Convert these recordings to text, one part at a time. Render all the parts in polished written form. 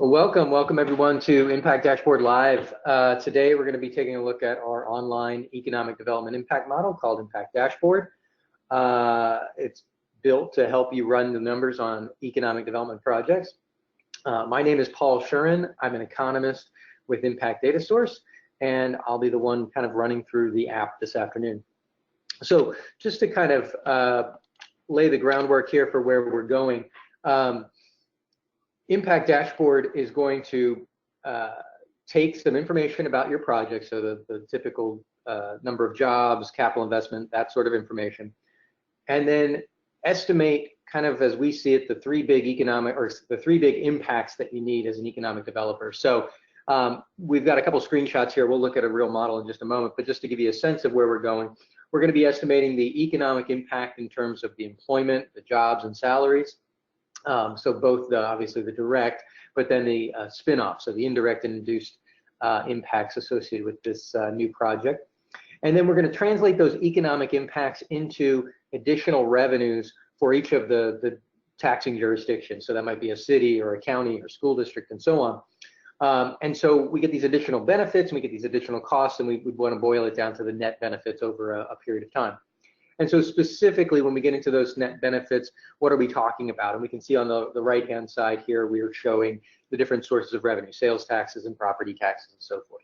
Well, welcome everyone to Impact Dashboard Live. Today we're going to be taking a look at our online economic development impact model called Impact Dashboard. It's built to help you run the numbers on economic development projects. My name is Paul Shurin. I'm an economist with Impact Data Source, and I'll be the one kind of running through the app this afternoon. So just to kind of lay the groundwork here for where we're going, Impact Dashboard is going to take some information about your project, so the typical number of jobs, capital investment, that sort of information, and then estimate kind of as we see it the three big impacts that you need as an economic developer. So we've got a couple screenshots here. We'll look at a real model in just a moment, but just to give you a sense of where we're going, we're going to be estimating the economic impact in terms of the employment, the jobs, and salaries. So both obviously the direct, but then the spin-off, so the indirect and induced impacts associated with this new project. And then we're going to translate those economic impacts into additional revenues for each of the taxing jurisdictions. So that might be a city or a county or school district and so on. And so we get these additional benefits and we get these additional costs, and we want to boil it down to the net benefits over a period of time. And so specifically, when we get into those net benefits, what are we talking about? And we can see on the right-hand side here, we are showing the different sources of revenue, sales taxes and property taxes and so forth.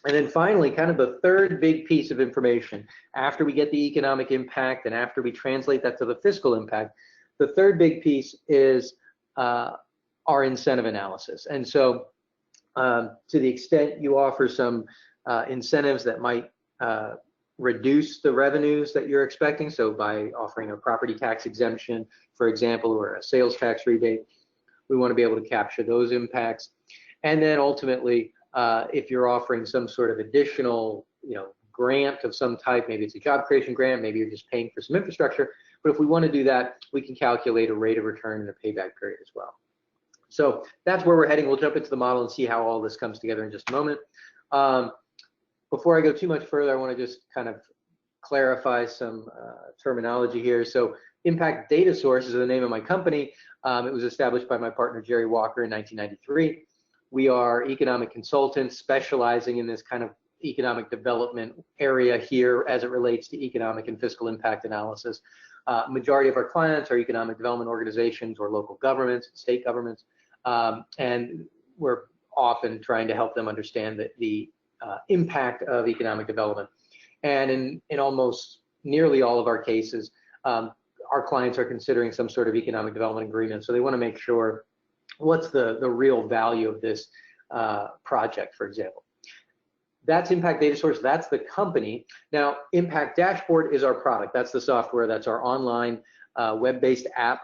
And then finally, kind of the third big piece of information, after we get the economic impact and after we translate that to the fiscal impact, the third big piece is our incentive analysis. And so to the extent you offer some incentives that might reduce the revenues that you're expecting, so by offering a property tax exemption, for example, or a sales tax rebate, we want to be able to capture those impacts. And then ultimately, if you're offering some sort of additional, grant of some type, maybe it's a job creation grant, maybe you're just paying for some infrastructure, but if we want to do that, we can calculate a rate of return and a payback period as well. So that's where we're heading. We'll jump into the model and see how all this comes together in just a moment. Before I go too much further, I want to just kind of clarify some terminology here. So Impact Data Source is the name of my company. It was established by my partner, Jerry Walker, in 1993. We are economic consultants specializing in this kind of economic development area here as it relates to economic and fiscal impact analysis. Majority of our clients are economic development organizations or local governments, state governments, and we're often trying to help them understand that the impact of economic development. And in almost nearly all of our cases, our clients are considering some sort of economic development agreement. So they want to make sure what's the real value of this project, for example. That's Impact Data Source, that's the company. Now, Impact Dashboard is our product. That's the software, that's our online web-based app.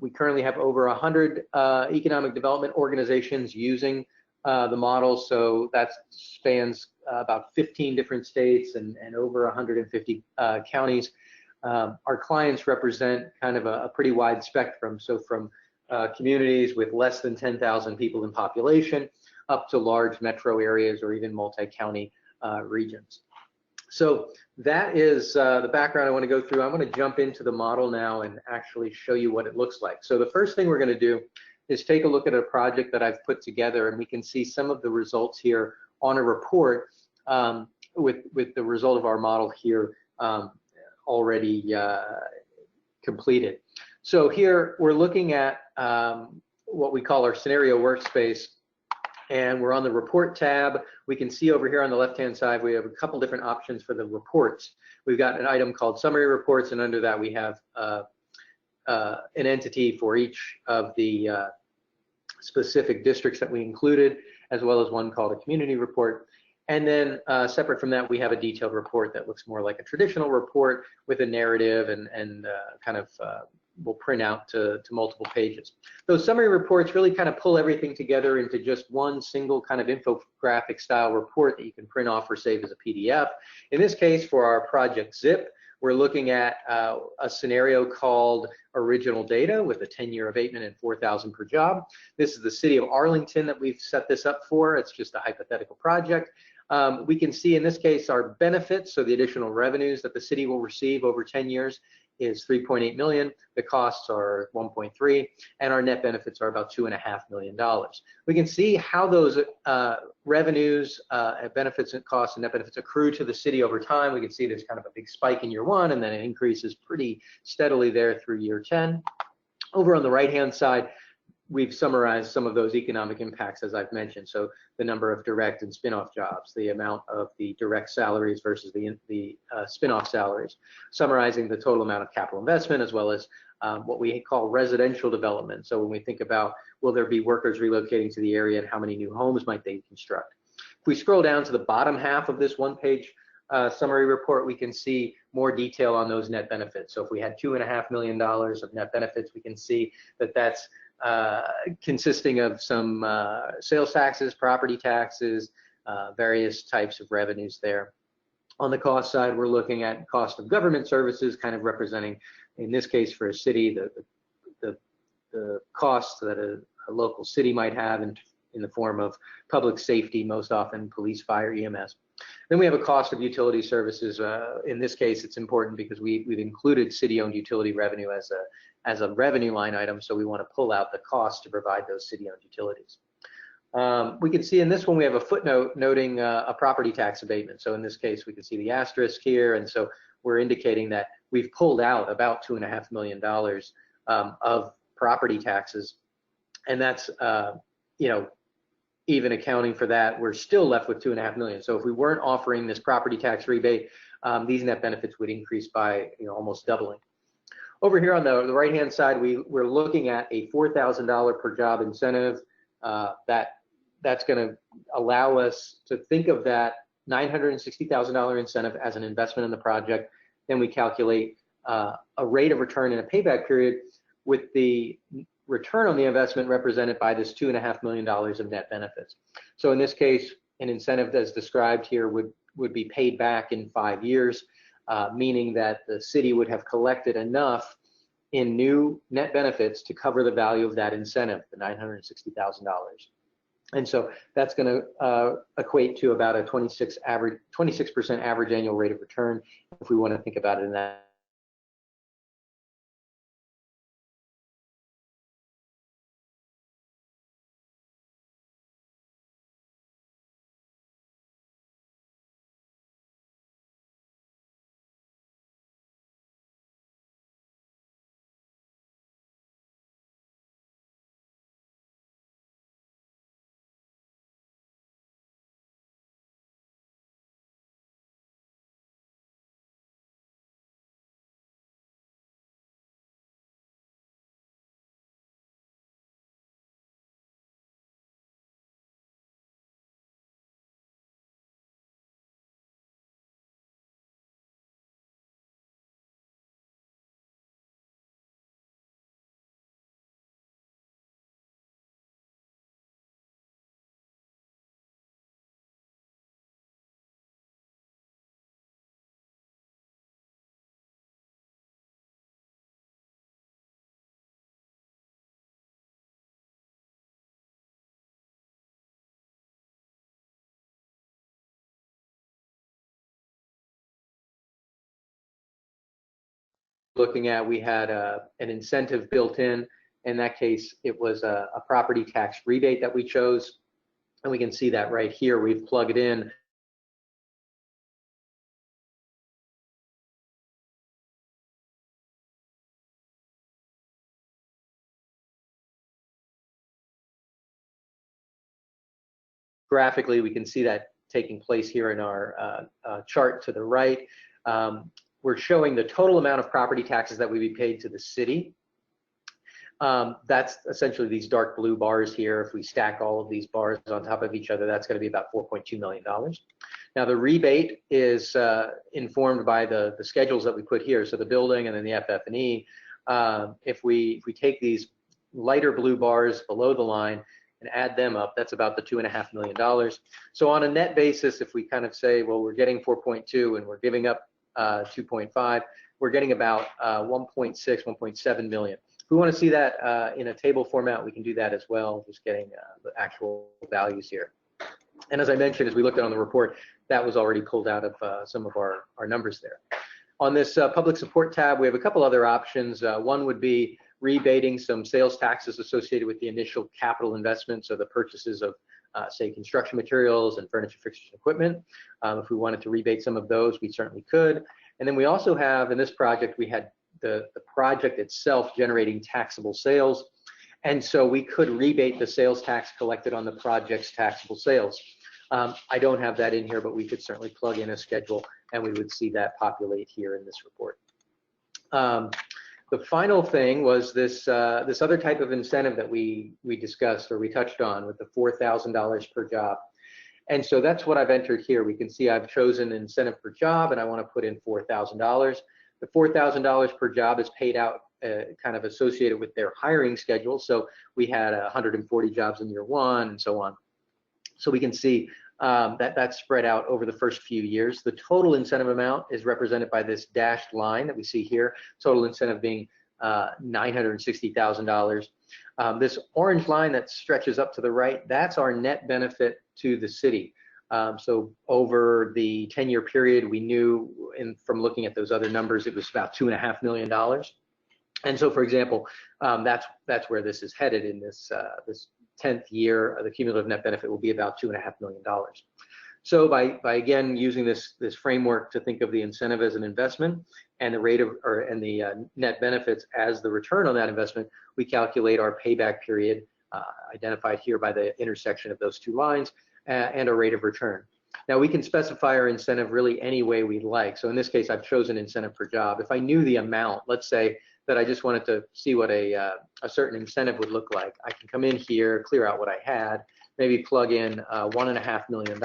We currently have over 100 economic development organizations using the model, so that spans about 15 different states and over 150 counties. Our clients represent kind of a pretty wide spectrum, so from communities with less than 10,000 people in population up to large metro areas or even multi-county regions. So that is the background I want to go through. I'm going to jump into the model now and actually show you what it looks like. So the first thing we're going to do is take a look at a project that I've put together, and we can see some of the results here on a report with the result of our model here already completed. So here we're looking at what we call our scenario workspace, and we're on the report tab. We can see over here on the left-hand side, we have a couple different options for the reports. We've got an item called summary reports, and under that we have an entity for each of the specific districts that we included, as well as one called a community report. And then separate from that, we have a detailed report that looks more like a traditional report with a narrative and kind of will print out to multiple pages. Those summary reports really kind of pull everything together into just one single kind of infographic style report that you can print off or save as a PDF. In this case, for our project ZIP, we're looking at a scenario called original data with a 10-year abatement and $4,000 per job. This is the city of Arlington that we've set this up for. It's just a hypothetical project. We can see in this case our benefits, so the additional revenues that the city will receive over 10 years is 3.8 million. The costs are 1.3, and our net benefits are about $2.5 million. We can see how those revenues, benefits and costs and net benefits accrue to the city over time. We can see there's kind of a big spike in year 1, and then it increases pretty steadily there through year 10. Over on the right-hand side, we've summarized some of those economic impacts, as I've mentioned. So the number of direct and spin-off jobs, the amount of the direct salaries versus the spin-off salaries, summarizing the total amount of capital investment, as well as what we call residential development. So when we think about, will there be workers relocating to the area, and how many new homes might they construct? If we scroll down to the bottom half of this one-page summary report, we can see more detail on those net benefits. So if we had $2.5 million of net benefits, we can see that that's consisting of some sales taxes, property taxes, various types of revenues there. On the cost side, we're looking at cost of government services, kind of representing, in this case for a city, the costs that a local city might have in the form of public safety, most often police, fire, EMS. Then we have a cost of utility services. In this case, it's important because we've included city-owned utility revenue as a revenue line item, so we want to pull out the cost to provide those city-owned utilities. We can see in this one we have a footnote noting a property tax abatement. So in this case, we can see the asterisk here, and so we're indicating that we've pulled out about $2.5 million of property taxes, and that's even accounting for that, we're still left with $2.5 million. So if we weren't offering this property tax rebate, these net benefits would increase by almost doubling. Over here on the right-hand side, we're looking at a $4,000 per job incentive. That's going to allow us to think of that $960,000 incentive as an investment in the project. Then we calculate a rate of return in a payback period with the return on the investment represented by this $2.5 million of net benefits. So in this case, an incentive as described here would be paid back in 5 years, meaning that the city would have collected enough in new net benefits to cover the value of that incentive, the $960,000. And so that's going to equate to about a 26% average annual rate of return, if we want to think about it in that. Looking at, we had an incentive built in. In that case, it was a property tax rebate that we chose, and we can see that right here. We've plugged in graphically. We can see that taking place here in our chart to the right. We're showing the total amount of property taxes that would be paid to the city. That's essentially these dark blue bars here. If we stack all of these bars on top of each other, that's going to be about $4.2 million. Now the rebate is informed by the schedules that we put here, so the building and then the FF&E. If we take these lighter blue bars below the line and add them up, that's about the $2.5 million. So on a net basis, if we kind of say, well, we're getting 4.2 and we're giving up 2.5, we're getting about 1.6, 1.7 million. If we want to see that in a table format, we can do that as well, just getting the actual values here. And as I mentioned, as we looked at on the report, that was already pulled out of some of our numbers there. On this public support tab, we have a couple other options. One would be rebating some sales taxes associated with the initial capital investment, so the purchases of, say, construction materials and furniture, fixtures, and equipment. If we wanted to rebate some of those, we certainly could. And then we also have, in this project, we had the project itself generating taxable sales. And so we could rebate the sales tax collected on the project's taxable sales. I don't have that in here, but we could certainly plug in a schedule and we would see that populate here in this report. The final thing was this this other type of incentive that we discussed or we touched on with the $4,000 per job. And so that's what I've entered here. We can see I've chosen incentive per job and I want to put in $4,000. The $4,000 per job is paid out kind of associated with their hiring schedule. So we had 140 jobs in year one and so on. So we can see that that's spread out over the first few years. The total incentive amount is represented by this dashed line that we see here, total incentive being $960,000. This orange line that stretches up to the right, that's our net benefit to the city. So over the 10-year period, we knew from looking at those other numbers, it was about $2.5 million. And so, for example, that's where this is headed in this 10th year. The cumulative net benefit will be about $2.5 million. So by again using this framework to think of the incentive as an investment and the rate of and the net benefits as the return on that investment, we calculate our payback period identified here by the intersection of those two lines and a rate of return. Now we can specify our incentive really any way we like. So in this case, I've chosen incentive per job. If I knew the amount, let's say that I just wanted to see what a certain incentive would look like, I can come in here, clear out what I had, maybe plug in $1.5 million.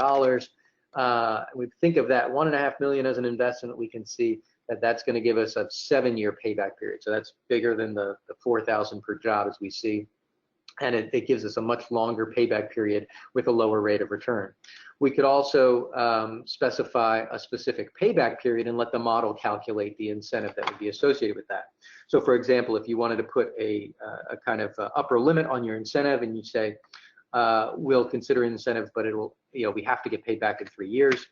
We think of that $1.5 million as an investment. We can see that that's going to give us a 7-year payback period. So that's bigger than the 4,000 per job as we see. And it gives us a much longer payback period with a lower rate of return. We could also specify a specific payback period and let the model calculate the incentive that would be associated with that. So for example, if you wanted to put a kind of upper limit on your incentive and you say, we'll consider incentive, but it will, we have to get paid back in 3 years,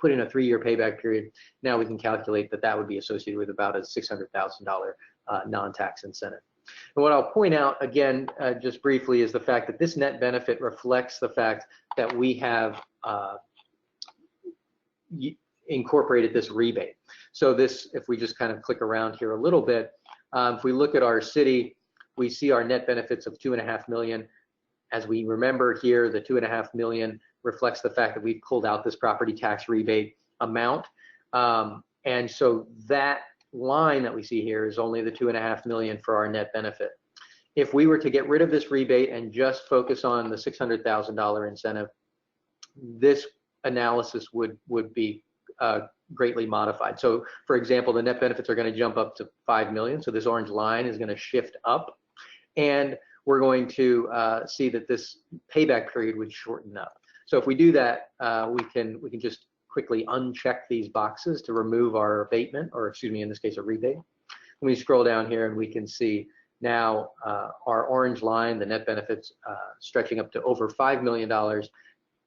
put in a 3-year payback period. Now we can calculate that that would be associated with about a $600,000 non-tax incentive. And what I'll point out again, just briefly, is the fact that this net benefit reflects the fact that we have incorporated this rebate. So this, if we just kind of click around here a little bit, if we look at our city, we see our net benefits of $2.5 million. As we remember here, the $2.5 million reflects the fact that we've pulled out this property tax rebate amount. And so that line that we see here is only the $2.5 million for our net benefit. If we were to get rid of this rebate and just focus on the $600,000 incentive, this analysis would be greatly modified. So for example, the net benefits are going to jump up to $5 million. So this orange line is going to shift up, and we're going to see that this payback period would shorten up. So if we do that, we can just quickly uncheck these boxes to remove our abatement, or excuse me, in this case, a rebate. When we scroll down here and we can see now our orange line, the net benefits stretching up to over $5 million,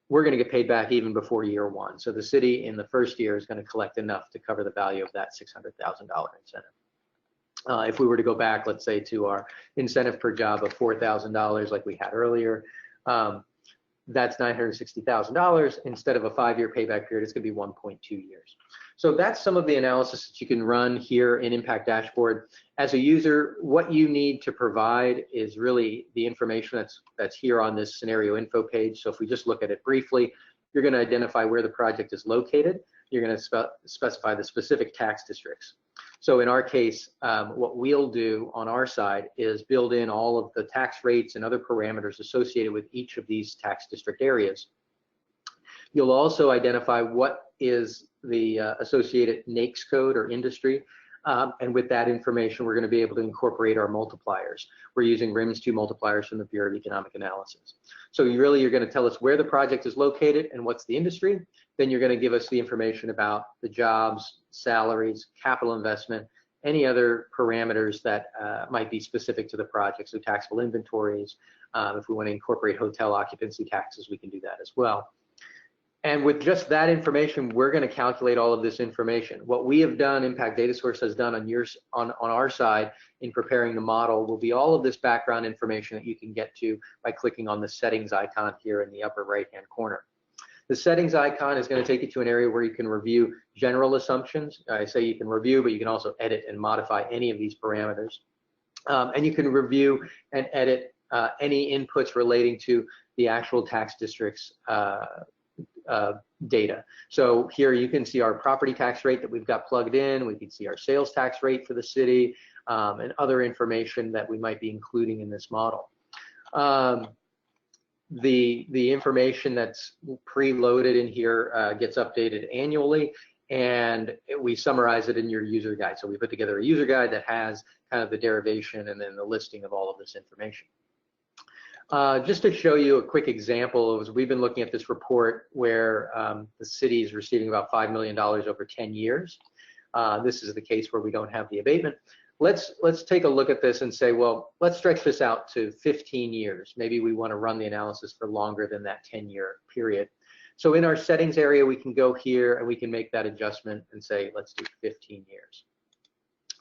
we're going to get paid back even before year one. So the city in the first year is going to collect enough to cover the value of that $600,000 incentive. If we were to go back, let's say, to our incentive per job of $4,000 like we had earlier, that's $960,000. Instead of a 5-year payback period, it's going to be 1.2 years. So that's some of the analysis that you can run here in Impact Dashboard. As a user, what you need to provide is really the information that's here on this scenario info page. So if we just look at it briefly, you're going to identify where the project is located. You're going to specify the specific tax districts. So in our case, what we'll do on our side is build in all of the tax rates and other parameters associated with each of these tax district areas. You'll also identify what is the associated NAICS code or industry. And with that information, we're going to be able to incorporate our multipliers. We're using RIMS 2 multipliers from the Bureau of Economic Analysis. So you're going to tell us where the project is located and what's the industry. Then you're going to give us the information about the jobs, salaries, capital investment, any other parameters that might be specific to the project. So taxable inventories. If we want to incorporate hotel occupancy taxes, we can do that as well. And with just that information, we're going to calculate all of this information. What we have done, Impact Data Source has done on our side in preparing the model will be all of this background information that you can get to by clicking on the settings icon here in the upper right-hand corner. The settings icon is going to take you to an area where you can review general assumptions. I say you can review, but you can also edit and modify any of these parameters. And you can review and edit any inputs relating to the actual tax district's data. So here you can see our property tax rate that we've got plugged in. We can see our sales tax rate for the city and other information that we might be including in this model. The information that's preloaded in here gets updated annually, and we summarize it in your user guide. So we put together a user guide that has kind of the derivation and then the listing of all of this information. Just to show you a quick example, we've been looking at this report where the city is receiving about $5 million over 10 years. This is the case where we don't have the abatement. Let's take a look at this and say, well, let's stretch this out to 15 years. Maybe we want to run the analysis for longer than that 10-year period. So in our settings area, we can go here and we can make that adjustment and say, let's do 15 years.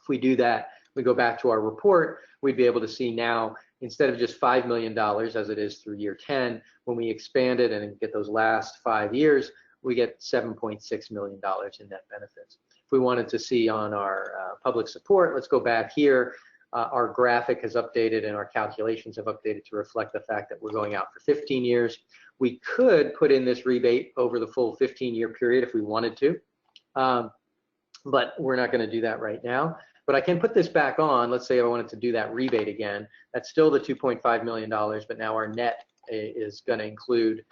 If we do that, we go back to our report, we'd be able to see now, instead of just $5 million as it is through year 10, when we expand it and get those last 5 years, we get $7.6 million in net benefits. If we wanted to see on our public support, let's go back here. Our graphic has updated and our calculations have updated to reflect the fact that we're going out for 15 years. We could put in this rebate over the full 15-year period if we wanted to, but we're not going to do that right now. But I can put this back on. Let's say I wanted to do that rebate again. That's still the $2.5 million, but now our net is going to include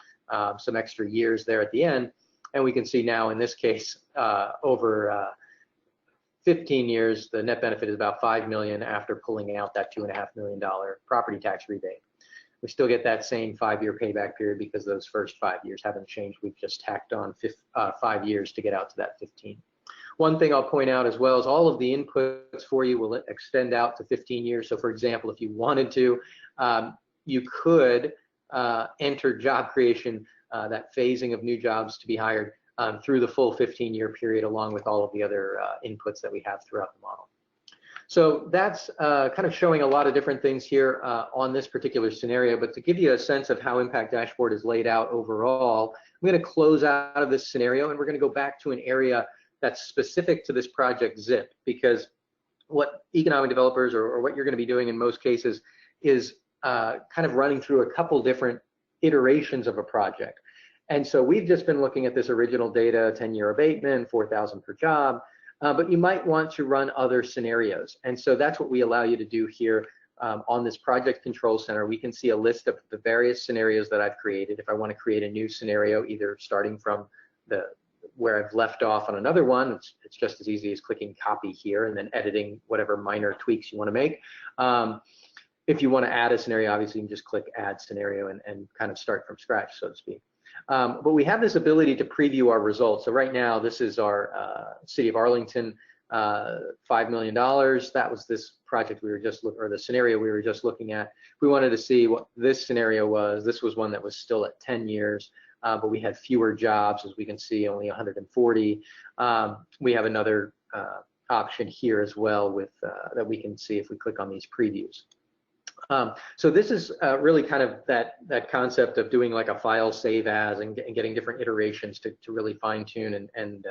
some extra years there at the end. And we can see now in this case, over 15 years, the net benefit is about $5 million after pulling out that $2.5 million property tax rebate. We still get that same 5-year payback period because those first 5 years haven't changed. We've just tacked on 5 years to get out to that 15. One thing I'll point out as well is all of the inputs for you will extend out to 15 years. So for example, if you wanted to, you could enter job creation, that phasing of new jobs to be hired through the full 15-year period, along with all of the other inputs that we have throughout the model. So that's kind of showing a lot of different things here on this particular scenario, but to give you a sense of how Impact Dashboard is laid out overall, I'm going to close out of this scenario and we're going to go back to an area that's specific to this project ZIP, because what economic developers or what you're going to be doing in most cases is kind of running through a couple different iterations of a project. And so we've just been looking at this original data, 10-year abatement, 4,000 per job, but you might want to run other scenarios. And so that's what we allow you to do here on this project control center. We can see a list of the various scenarios that I've created. If I want to create a new scenario, either starting from where I've left off on another one, it's just as easy as clicking copy here and then editing whatever minor tweaks you want to make. If you want to add a scenario, obviously you can just click add scenario and kind of start from scratch, so to speak. But we have this ability to preview our results. So right now, this is our City of Arlington, $5 million. That was this project we were just or the scenario we were just looking at. If we wanted to see what this scenario was, this was one that was still at 10 years. But we had fewer jobs, as we can see, only 140. We have another option here as well with that we can see if we click on these previews. So this is really kind of that concept of doing like a file save as and getting different iterations to really fine tune and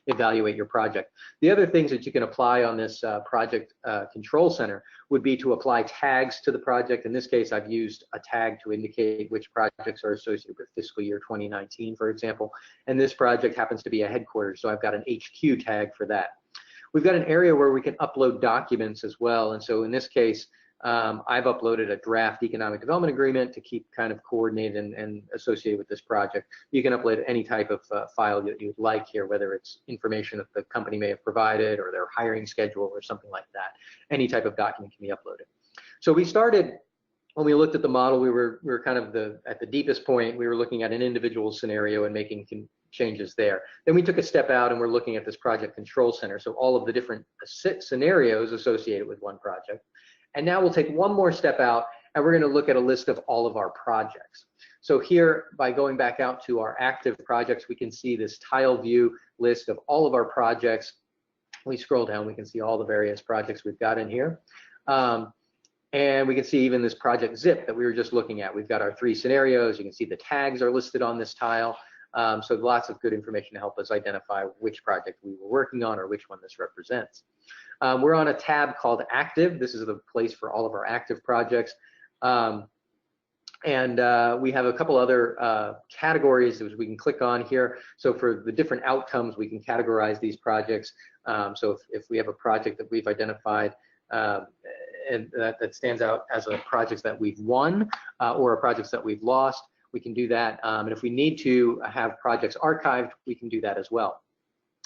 evaluate your project. The other things that you can apply on this project control center would be to apply tags to the project. In this case, I've used a tag to indicate which projects are associated with fiscal year 2019, for example. And this project happens to be a headquarters, so I've got an HQ tag for that. We've got an area where we can upload documents as well. And so in this case, I've uploaded a draft economic development agreement to keep kind of coordinated and associated with this project. You can upload any type of file that you'd like here, whether it's information that the company may have provided or their hiring schedule or something like that. Any type of document can be uploaded. So we started, when we looked at the model, we were kind of at the deepest point. We were looking at an individual scenario and making changes there. Then we took a step out and we're looking at this project control center. So all of the different scenarios associated with one project. And now we'll take one more step out and we're going to look at a list of all of our projects. So here, by going back out to our active projects, we can see this tile view list of all of our projects. We scroll down, we can see all the various projects we've got in here. And we can see even this project zip that we were just looking at. We've got our 3 scenarios. You can see the tags are listed on this tile. So lots of good information to help us identify which project we were working on or which one this represents. We're on a tab called Active. This is the place for all of our active projects. We have a couple other categories that we can click on here. So for the different outcomes, we can categorize these projects. So if we have a project that we've identified and that stands out as a project that we've won or a project that we've lost, we can do that. And if we need to have projects archived, we can do that as well.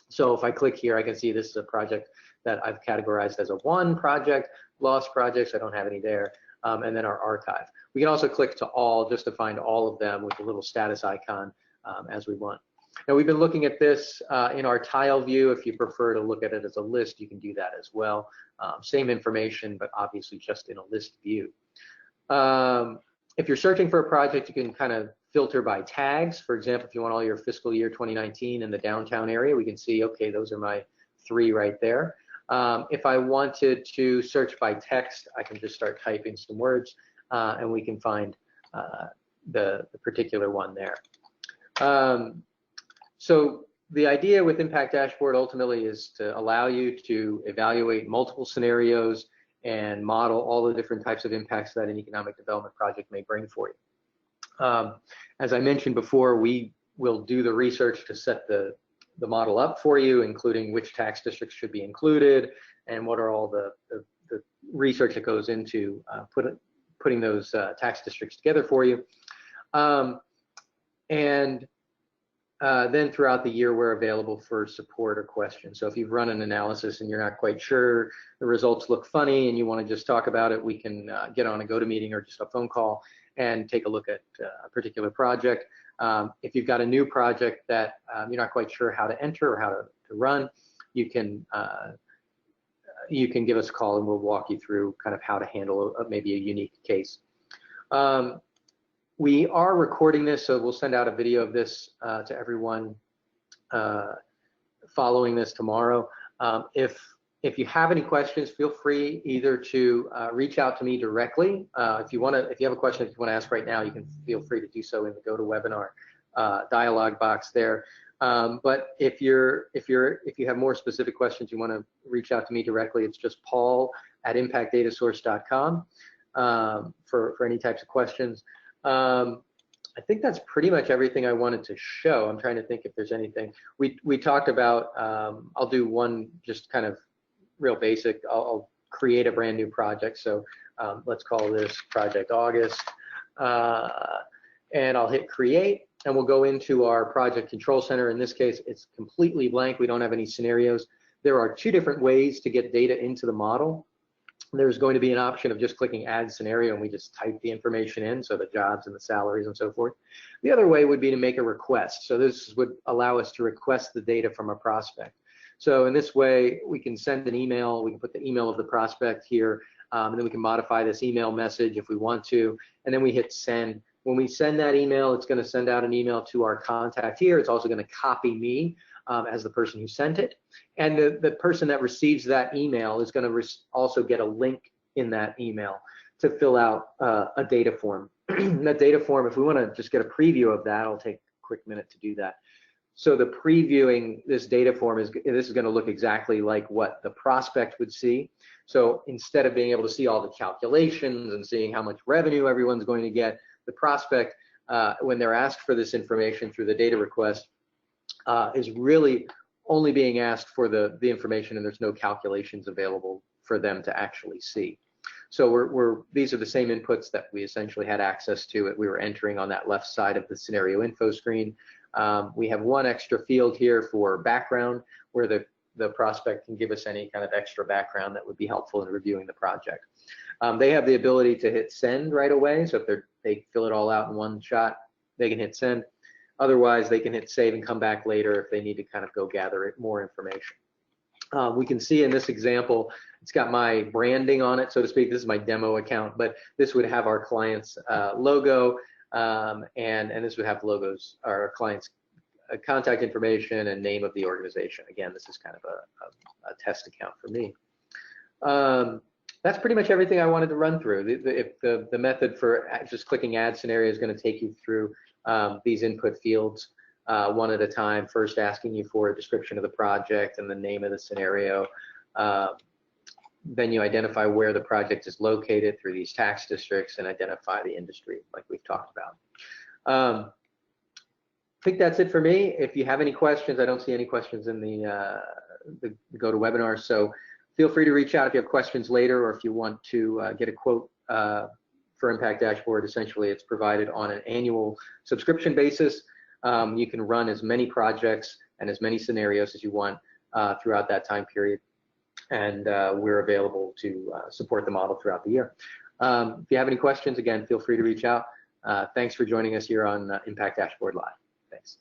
So if I click here, I can see this is a project that I've categorized as a won project, lost projects, I don't have any there, and then our archive. We can also click to all just to find all of them with a little status icon as we want. Now we've been looking at this in our tile view. If you prefer to look at it as a list, you can do that as well. Same information, but obviously just in a list view. If you're searching for a project, you can kind of filter by tags. For example, if you want all your fiscal year 2019 in the downtown area, we can see, okay, those are my 3 right there. If I wanted to search by text, I can just start typing some words and we can find the particular one there. So the idea with Impact Dashboard ultimately is to allow you to evaluate multiple scenarios and model all the different types of impacts that an economic development project may bring for you. As I mentioned before, we will do the research to set the model up for you, including which tax districts should be included and what are all the research that goes into putting those tax districts together for you. Then throughout the year, we're available for support or questions. So if you've run an analysis and you're not quite sure, the results look funny and you want to just talk about it, we can get on a GoToMeeting or just a phone call and take a look at a particular project. If you've got a new project that you're not quite sure how to enter or how to run, you can give us a call and we'll walk you through kind of how to handle maybe a unique case. We are recording this, so we'll send out a video of this to everyone following this tomorrow. If you have any questions, feel free either to reach out to me directly. If you have a question that you want to ask right now, you can feel free to do so in the GoToWebinar dialog box there. But if you have more specific questions, you want to reach out to me directly. It's just paul@impactdatasource.com for any types of questions. I think that's pretty much everything I wanted to show. I'm trying to think if there's anything. We talked about, I'll do one just kind of real basic. I'll create a brand new project. So let's call this Project August. And I'll hit create and we'll go into our project control center. In this case, it's completely blank. We don't have any scenarios. There are 2 different ways to get data into the model. There's going to be an option of just clicking add scenario and we just type the information in, so the jobs and the salaries and so forth. The other way would be to make a request. So this would allow us to request the data from a prospect. So in this way, we can send an email, we can put the email of the prospect here, and then we can modify this email message if we want to, and then we hit send. When we send that email, it's going to send out an email to our contact here. It's also going to copy me as the person who sent it. And the person that receives that email is going to also get a link in that email to fill out a data form. That data form, if we want to just get a preview of that, I'll take a quick minute to do that. So the previewing this data form is going to look exactly like what the prospect would see. So instead of being able to see all the calculations and seeing how much revenue everyone's going to get, the prospect, when they're asked for this information through the data request, is really only being asked for the information, and there's no calculations available for them to actually see. So these are the same inputs that we essentially had access to. We were entering on that left side of the scenario info screen. We have one extra field here for background, where the prospect can give us any kind of extra background that would be helpful in reviewing the project. They have the ability to hit send right away. So if they fill it all out in one shot, they can hit send. Otherwise, they can hit save and come back later if they need to kind of go gather more information. We can see in this example, it's got my branding on it, so to speak. This is my demo account, but this would have our client's logo, and this would have logos, our client's contact information and name of the organization. Again, this is kind of a test account for me. That's pretty much everything I wanted to run through. The method for just clicking add scenario is going to take you through these input fields one at a time, first asking you for a description of the project and the name of the scenario. Then you identify where the project is located through these tax districts and identify the industry like we've talked about. I think that's it for me. If you have any questions, I don't see any questions in the GoToWebinar, so feel free to reach out if you have questions later, or if you want to get a quote for Impact Dashboard. Essentially, it's provided on an annual subscription basis. You can run as many projects and as many scenarios as you want throughout that time period, and we're available to support the model throughout the year. If you have any questions, again, feel free to reach out. Thanks for joining us here on Impact Dashboard Live. Thanks.